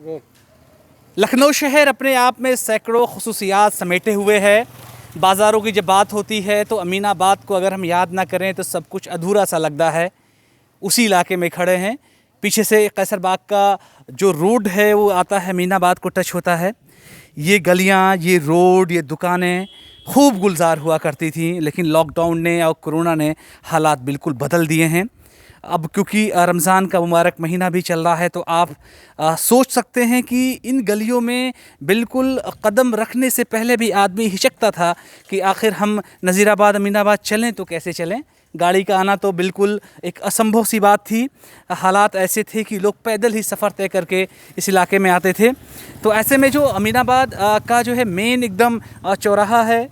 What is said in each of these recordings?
लखनऊ शहर अपने आप में सैकड़ों खसूसियात समेटे हुए है। बाज़ारों की जब बात होती है तो अमीनाबाद को अगर हम याद ना करें तो सब कुछ अधूरा सा लगता है। उसी इलाके में खड़े हैं। पीछे से कैसर बाग का जो रोड है वो आता है, अमीनाबाद को टच होता है। ये गलियाँ, ये रोड, ये दुकानें खूब गुलजार हुआ करती थी, लेकिन लॉकडाउन ने और कोरोना ने हालात बिल्कुल बदल दिए हैं। अब क्योंकि रमज़ान का मुबारक महीना भी चल रहा है तो आप सोच सकते हैं कि इन गलियों में बिल्कुल कदम रखने से पहले भी आदमी हिचकता था कि आखिर हम नज़ीराबाद अमीनाबाद चलें तो कैसे चलें। गाड़ी का आना तो बिल्कुल एक असंभव सी बात थी। हालात ऐसे थे कि लोग पैदल ही सफ़र तय करके इस इलाके में आते थे। तो ऐसे में जो अमीनाबाद का जो है मेन एकदम चौराहा है,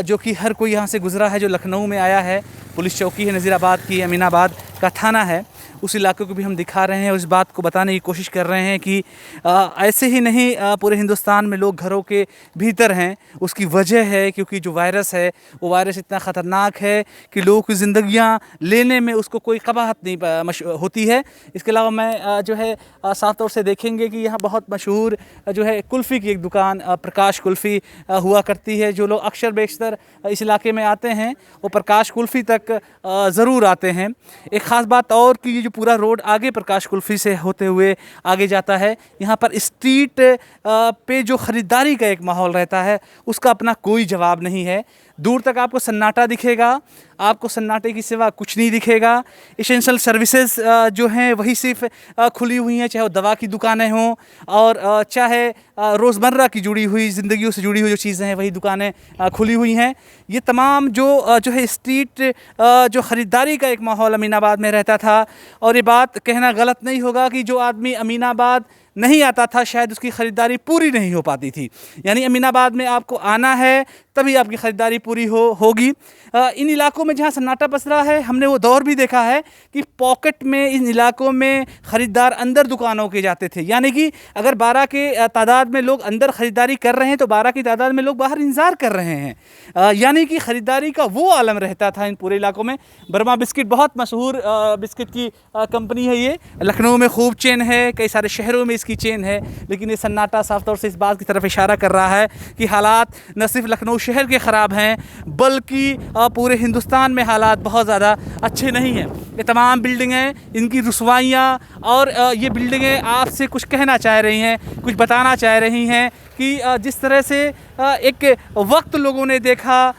जो कि हर कोई यहाँ से गुज़रा है जो लखनऊ में आया है। पुलिस चौकी है नज़ीराबाद की, अमीनाबाद का थाना है, उस इलाके को भी हम दिखा रहे हैं। उस बात को बताने की कोशिश कर रहे हैं कि ऐसे ही नहीं पूरे हिंदुस्तान में लोग घरों के भीतर हैं। उसकी वजह है क्योंकि जो वायरस है वो वायरस इतना ख़तरनाक है कि लोगों की ज़िंदगियां लेने में उसको कोई कबाहत नहीं होती है। इसके अलावा मैं जो है साफ तौर से देखेंगे कि यहाँ बहुत मशहूर जो है कुल्फ़ी की एक दुकान प्रकाश कुल्फ़ी हुआ करती है। जो लोग अक्सर बेशतर इस इलाके में आते हैं वो प्रकाश कुल्फ़ी तक ज़रूर आते हैं। एक ख़ास बात और कि जो पूरा रोड आगे प्रकाश कुल्फ़ी से होते हुए आगे जाता है, यहाँ पर स्ट्रीट पे जो ख़रीदारी का एक माहौल रहता है उसका अपना कोई जवाब नहीं है। दूर तक आपको सन्नाटा दिखेगा, आपको सन्नाटे की सिवा कुछ नहीं दिखेगा। एसेंशियल सर्विसेज जो हैं वही सिर्फ खुली हुई हैं, चाहे वो दवा की दुकानें हों और चाहे रोज़मर्रा की जुड़ी हुई ज़िंदगियों से जुड़ी हुई जो चीज़ें हैं वही दुकानें खुली हुई हैं। ये तमाम जो है स्ट्रीट जो ख़रीदारी का एक माहौल अमीनाबाद में रहता था। और ये बात कहना गलत नहीं होगा कि जो आदमी अमीनाबाद नहीं आता था शायद उसकी ख़रीदारी पूरी नहीं हो पाती थी। यानी अमीनाबाद में आपको आना है तभी आपकी ख़रीदारी पूरी होगी। इन इलाकों में जहाँ सन्नाटा पसरा है हमने वो दौर भी देखा है कि पॉकेट में इन इलाकों में ख़रीदार अंदर दुकानों के जाते थे। यानी कि अगर 12 के तादाद में लोग अंदर ख़रीदारी कर रहे हैं तो 12 की तादाद में लोग बाहर इंतज़ार कर रहे हैं। यानी कि ख़रीदारी का वो आलम रहता था इन पूरे इलाकों में। बर्मा बिस्किट बहुत मशहूर बिस्किट की कंपनी है। ये लखनऊ में खूब चेन है, कई सारे शहरों में इसकी चेन है, लेकिन ये सन्नाटा साफ तौर से इस बात की तरफ इशारा कर रहा है कि हालात न सिर्फ लखनऊ शहर के ख़राब हैं बल्कि पूरे हिंदुस्तान में हालात बहुत ज़्यादा अच्छे नहीं हैं। ये तमाम बिल्डिंगें, इनकी रुसवाइयाँ और ये बिल्डिंगें आपसे कुछ कहना चाह रही हैं, कुछ बताना चाह रही हैं कि जिस तरह से एक वक्त लोगों ने देखा,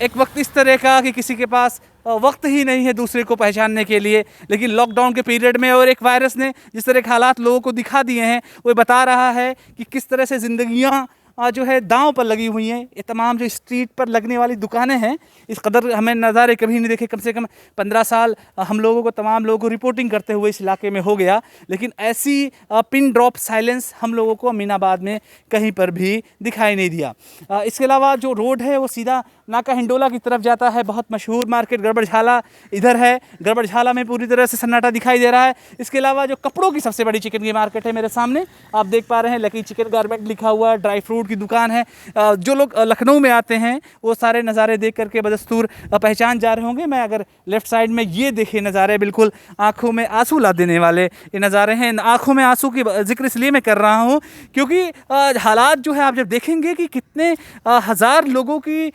एक वक्त इस तरह का कि किसी के पास वक्त ही नहीं है दूसरे को पहचानने के लिए, लेकिन लॉकडाउन के पीरियड में और एक वायरस ने जिस तरह के हालात लोगों को दिखा दिए हैं वो बता रहा है कि किस तरह से ज़िंदगियाँ जो है दांव पर लगी हुई हैं। ये तमाम जो स्ट्रीट पर लगने वाली दुकानें हैं इस कदर हमें नज़ारे कभी नहीं देखे। कम से कम 15 साल हम लोगों को, तमाम लोगों को रिपोर्टिंग करते हुए इस इलाके में हो गया, लेकिन ऐसी पिन ड्रॉप साइलेंस हम लोगों को अमीनाबाद में कहीं पर भी दिखाई नहीं दिया। इसके अलावा जो रोड है वो सीधा नाका हिंडोला की तरफ जाता है। बहुत मशहूर मार्केट गड़बड़झाला इधर है। गड़बड़झाला में पूरी तरह से सन्नाटा दिखाई दे रहा है। इसके अलावा जो कपड़ों की सबसे बड़ी चिकन की मार्केट है मेरे सामने आप देख पा रहे हैं, लकी चिकन गारमेंट लिखा हुआ, ड्राई फ्रूट की दुकान है। जो लोग लखनऊ में आते हैं वो सारे नज़ारे देख करके बदस्तूर पहचान जा रहे होंगे। मैं अगर लेफ़्ट साइड में ये देखे नज़ारे बिल्कुल आँखों में आंसू ला देने वाले ये नज़ारे हैं। आँखों में आंसू की जिक्र इसलिए मैं कर रहा हूँ क्योंकि हालात जो है आप जब देखेंगे कि कितने हज़ार लोगों की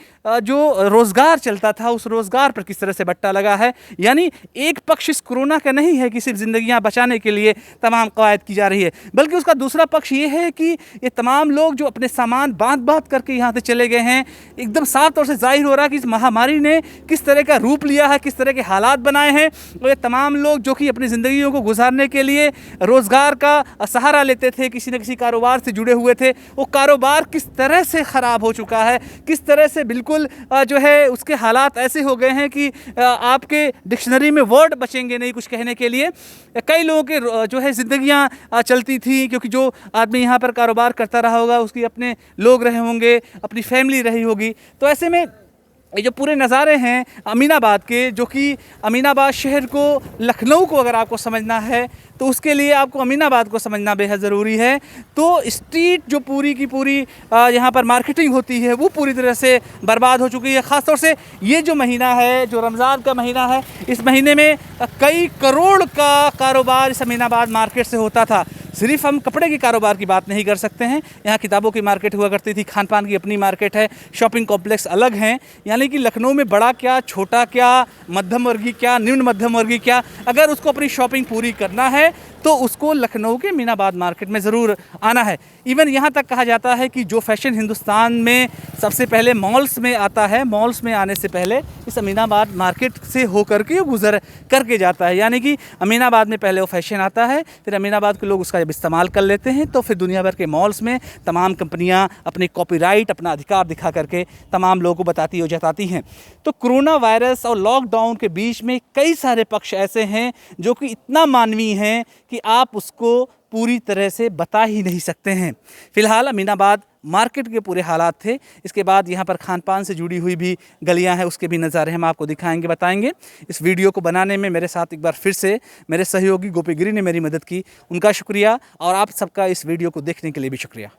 जो रोज़गार चलता था उस रोज़गार पर किस तरह से बट्टा लगा है। यानी एक पक्ष इस कोरोना का नहीं है कि सिर्फ ज़िंदगियां बचाने के लिए तमाम कवायद की जा रही है, बल्कि उसका दूसरा पक्ष ये है कि ये तमाम लोग जो अपने सामान बांध करके यहाँ से चले गए हैं, एकदम साफ तौर से जाहिर हो रहा है कि इस महामारी ने किस तरह का रूप लिया है, किस तरह के हालात बनाए हैं। और ये तमाम लोग जो कि अपनी ज़िंदगियों को गुजारने के लिए रोज़गार का सहारा लेते थे, किसी न किसी कारोबार से जुड़े हुए थे, वो कारोबार किस तरह से ख़राब हो चुका है, किस तरह से बिल्कुल जो है उसके हालात ऐसे हो गए हैं कि आपके डिक्शनरी में वर्ड बचेंगे नहीं कुछ कहने के लिए। कई लोगों के जो है ज़िंदगियां चलती थी क्योंकि जो आदमी यहाँ पर कारोबार करता रहा होगा उसकी अपने लोग रहे होंगे, अपनी फैमिली रही होगी। तो ऐसे में ये जो पूरे नज़ारे हैं अमीनाबाद के, जो कि अमीनाबाद शहर को, लखनऊ को अगर आपको समझना है तो उसके लिए आपको अमीनाबाद को समझना बेहद ज़रूरी है। तो स्ट्रीट जो पूरी की पूरी यहाँ पर मार्केटिंग होती है वो पूरी तरह से बर्बाद हो चुकी है। ख़ासतौर से ये जो महीना है, जो रमज़ान का महीना है, इस महीने में कई करोड़ का कारोबार इस अमीनाबाद मार्केट से होता था। सिर्फ हम कपड़े के कारोबार की बात नहीं कर सकते हैं, यहाँ किताबों की मार्केट हुआ करती थी, खान पान की अपनी मार्केट है, शॉपिंग कॉम्प्लेक्स अलग हैं। यानी कि लखनऊ में बड़ा क्या, छोटा क्या, मध्यम वर्गीय क्या, निम्न मध्यम वर्गीय क्या, अगर उसको अपनी शॉपिंग पूरी करना है तो उसको लखनऊ के अमीनाबाद मार्केट में ज़रूर आना है। इवन यहाँ तक कहा जाता है कि जो फैशन हिंदुस्तान में सबसे पहले मॉल्स में आता है, मॉल्स में आने से पहले इस अमीनाबाद मार्केट से होकर के गुजर करके जाता है। यानी कि अमीनाबाद में पहले वो फैशन आता है, फिर अमीनाबाद के लोग उसका जब इस्तेमाल कर लेते हैं तो फिर दुनिया भर के मॉल्स में तमाम कंपनियाँ अपनी कॉपीराइट, अपना अधिकार दिखा करके तमाम लोगों को बताती और जताती हैं। तो कोरोना वायरस और लॉकडाउन के बीच में कई सारे पक्ष ऐसे हैं जो कि इतना मानवीय हैं कि आप उसको पूरी तरह से बता ही नहीं सकते हैं। फ़िलहाल अमीनाबाद मार्केट के पूरे हालात थे। इसके बाद यहाँ पर खान पान से जुड़ी हुई भी गलियाँ हैं, उसके भी नज़ारे हम आपको दिखाएंगे, बताएंगे। इस वीडियो को बनाने में मेरे साथ एक बार फिर से मेरे सहयोगी गोपी गिरी ने मेरी मदद की, उनका शुक्रिया, और आप सबका इस वीडियो को देखने के लिए भी शुक्रिया।